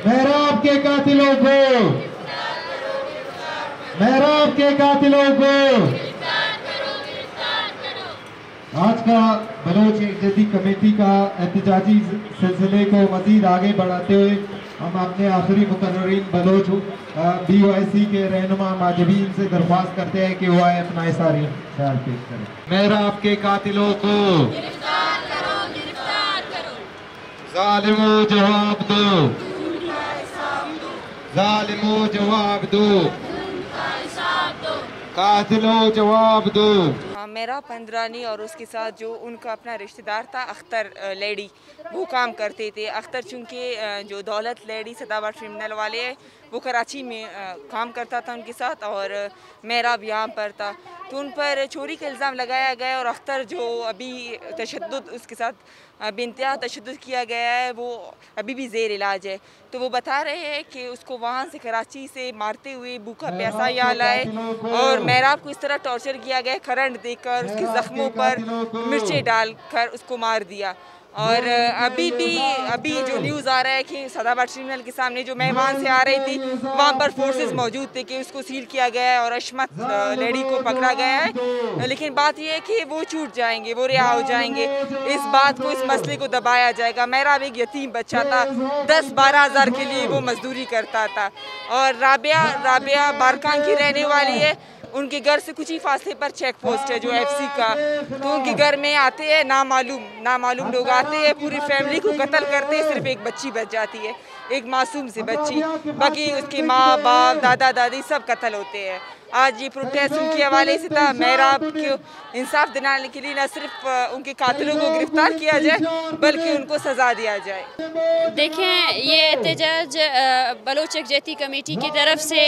मेहराब के कातिलों को, मेहराब के कातिलों को आज का बलोच यकजहती कमेटी का एहतजाजी सिलसिले को मजीद आगे बढ़ाते हुए हम अपने आखिरी मुकर्ररीन बलोच BOIC के रहनुमा माजबीन से दरख्वास्त करते हैं कि वो आए अपना इशारे ख्याल पेश करें। मेहराब के कातिलों को गिरफ्तार करो, गिरफ्तार करो। जालिमों जवाब दो, जालिमों जवाब दो, कातिलों जवाब दो। मेरा पंद्रानी और उसके साथ जो उनका अपना रिश्तेदार था अख्तर लेडी, वो काम करते थे। अख्तर चूँकि जो दौलत लेडी सदाबहार क्रिमिनल वाले हैं वो कराची में काम करता था उनके साथ और मेहराब यहाँ पर था, तो उन पर चोरी का इल्ज़ाम लगाया गया और अख्तर जो अभी तशद्दुद उसके साथ बेइंतहा तशद्दुद किया गया है वो अभी भी ज़ेर इलाज है। तो वो बता रहे हैं कि उसको वहाँ से कराची से मारते हुए भूखा प्यासा यहाँ लाए और मेहराब को इस तरह टॉर्चर किया गया, करंट देकर उसके ज़ख्मों पर मिर्चें डालकर उसको मार दिया। और अभी जो न्यूज़ आ रहा है कि सदाबहार ट्रिब्यूनल के सामने जो मेहमान से आ रही थी वहाँ पर फोर्सेस मौजूद थे कि उसको सील किया गया है और अशमत लेडी को पकड़ा गया है, लेकिन बात यह है कि वो छूट जाएंगे, वो रिहा हो जाएंगे। इस बात को, इस मसले को दबाया जाएगा। मेहराब एक यतीम बच्चा था, 10-12 हज़ार के लिए वो मजदूरी करता था और राबिया बारकान की रहने वाली है। उनके घर से कुछ ही फासले पर चेक पोस्ट है जो FC का, तो उनके घर में आते हैं नामालूम लोग आते हैं, पूरी फैमिली को कत्ल करते हैं, सिर्फ एक बच्ची बच जाती है, एक मासूम सी बच्ची, बाकी उसके माँ बाप दादा दादी सब कत्ल होते हैं। आज ये प्रोटेस्ट उनके हवाले से था। मेहराब को इंसाफ दिलाने के लिए न सिर्फ उनके कातिलों को गिरफ्तार किया जाए बल्कि उनको सज़ा दिया जाए। देखें, ये एहतजाज बलोच यकजहती कमेटी की तरफ से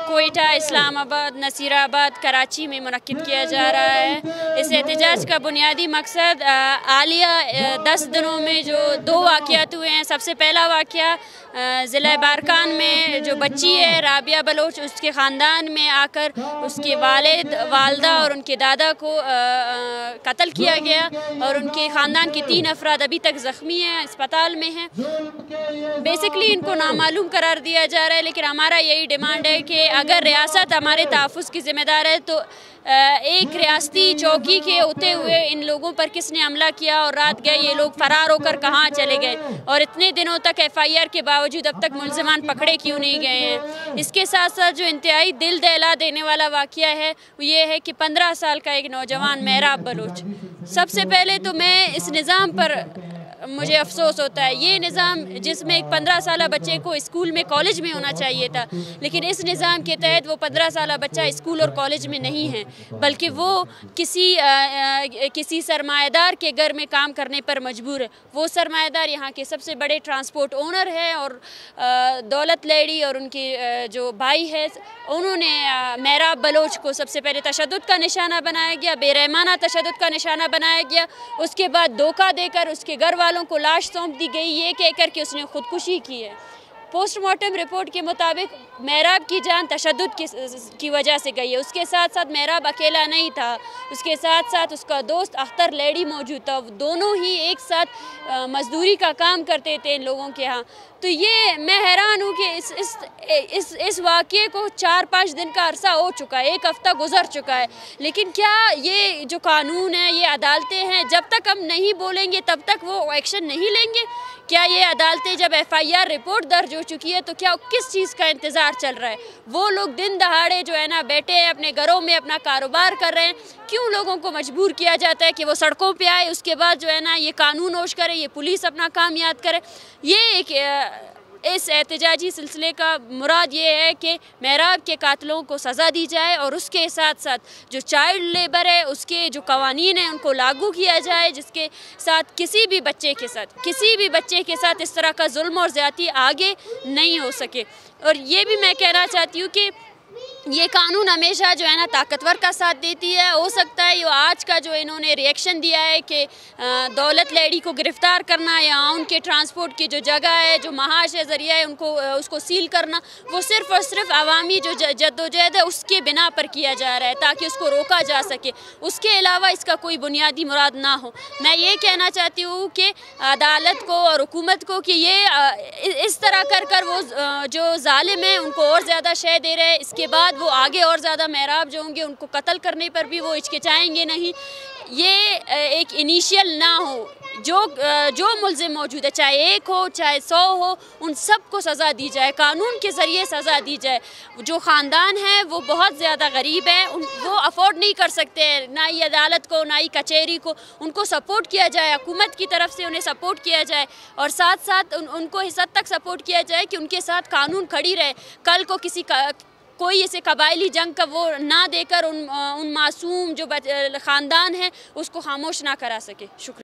कोयटा, इस्लामाबाद, नसीराबाद, कराची में मुनक्किद किया जा रहा है। इस एहतजाज का बुनियादी मकसद हालिया 10 दिनों में जो 2 वाक़यात हुए हैं। सबसे पहला वाक़या ज़िला बारकान में जो बच्ची है राबिया बलोच, उसके ख़ानदान में आकर उसके वालिदा और उनके दादा को कत्ल किया गया और उनके ख़ानदान के 3 अफराद अभी तक ज़ख्मी हैं, अस्पताल में हैं। बेसिकली इनको नामालूम करार दिया जा रहा है, लेकिन हमारा यही डिमांड है कि अगर रियासत हमारे तहफ़्फ़ुज़ की ज़िम्मेदार है तो एक रियासती चौकी के होते हुए इन लोगों पर किसने हमला किया और रात गए ये लोग फ़रार होकर कहाँ चले गए और इतने दिनों तक FIR के बावजूद अब तक मुल्ज़िमान पकड़े क्यों नहीं गए हैं। इसके साथ साथ जो इंतहाई दिल दहला देने वाला वाक़या है वो ये है कि 15 साल का एक नौजवान मेहराब बलोच, सबसे पहले तो मैं इस निज़ाम पर मुझे अफसोस होता है। ये निज़ाम जिसमें एक 15 साला बच्चे को स्कूल में कॉलेज में होना चाहिए था, लेकिन इस निज़ाम के तहत वो 15 साला बच्चा स्कूल और कॉलेज में नहीं है, बल्कि वो किसी सरमाएदार के घर में काम करने पर मजबूर है। वो सरमाएदार यहाँ के सबसे बड़े ट्रांसपोर्ट ओनर है और दौलत लेडी और उनके जो भाई है उन्होंने मेहराब बलोच को सबसे पहले तशद्दुद का निशाना बनाया गया, बेरहमाना तशद्दुद का निशाना बनाया गया। उसके बाद धोखा देकर उसके घर वालों को लाश सौंप दी गई ये कहकर कि उसने खुदकुशी की है। पोस्टमार्टम रिपोर्ट के मुताबिक मेहराब की जान तशद्दुद की वजह से गई है। उसके साथ साथ मेहराब अकेला नहीं था, उसके साथ साथ उसका दोस्त अख्तर लेडी मौजूद था। दोनों ही एक साथ मजदूरी का काम करते थे इन लोगों के यहाँ। तो ये मैं हैरान हूँ कि इस वाक़ये को 4-5 दिन का अरसा हो चुका है, 1 हफ़्ता गुजर चुका है, लेकिन क्या ये जो कानून है, ये अदालतें हैं, जब तक हम नहीं बोलेंगे तब तक वो एक्शन नहीं लेंगे? क्या ये अदालतें जब FIR रिपोर्ट दर्ज हो चुकी है तो क्या किस चीज़ का इंतज़ार चल रहा है? वो लोग दिन दहाड़े जो है ना बैठे हैं अपने घरों में अपना कारोबार कर रहे हैं, क्यों लोगों को मजबूर किया जाता है कि वो सड़कों पे आए, उसके बाद जो है ना ये कानून होश करे, ये पुलिस अपना काम याद करे? ये एक इस एहतजाजी सिलसिले का मुराद ये है कि मेहराब के कातलों को सज़ा दी जाए और उसके साथ साथ जो चाइल्ड लेबर है उसके जो कवानीन हैं उनको लागू किया जाए, जिसके साथ किसी भी बच्चे के साथ इस तरह का जुल्म और ज़्यादती आगे नहीं हो सके। और ये भी मैं कहना चाहती हूँ कि ये कानून हमेशा जो है ना ताकतवर का साथ देती है। हो सकता है ये आज का जो इन्होंने रिएक्शन दिया है कि दौलत लेडी को गिरफ़्तार करना या उनके ट्रांसपोर्ट की जो जगह है, जो महाश है, ज़रिया है, उनको उसको सील करना, वो सिर्फ़ और सिर्फ अवामी जो जद्दोजहद है उसके बिना पर किया जा रहा है ताकि उसको रोका जा सके। उसके अलावा इसका कोई बुनियादी मुराद ना हो। मैं ये कहना चाहती हूँ कि अदालत को और हुकूमत को कि ये इस तरह कर वो जो जालिम है उनको और ज़्यादा शय दे रहे हैं। इसके बाद वो आगे और ज़्यादा मेहराब जो होंगे उनको कत्ल करने पर भी वो हिचकिचाएंगे नहीं। ये एक इनिशियल ना हो। जो मुल्ज़िम मौजूद है, चाहे एक हो चाहे 100 हो, उन सब को सज़ा दी जाए, कानून के ज़रिए सज़ा दी जाए। जो ख़ानदान है वो बहुत ज़्यादा गरीब है, वो अफोर्ड नहीं कर सकते हैं ना ही अदालत को ना ही कचहरी को। उनको सपोर्ट किया जाए, हुकूमत की तरफ से उन्हें सपोर्ट किया जाए और साथ साथ उनको इस हद तक सपोर्ट किया जाए कि उनके साथ कानून खड़ी रहे। कल को कोई ऐसे कबायली जंग का वो ना देकर उन मासूम जो ख़ानदान है उसको खामोश ना करा सके। शुक्रिया।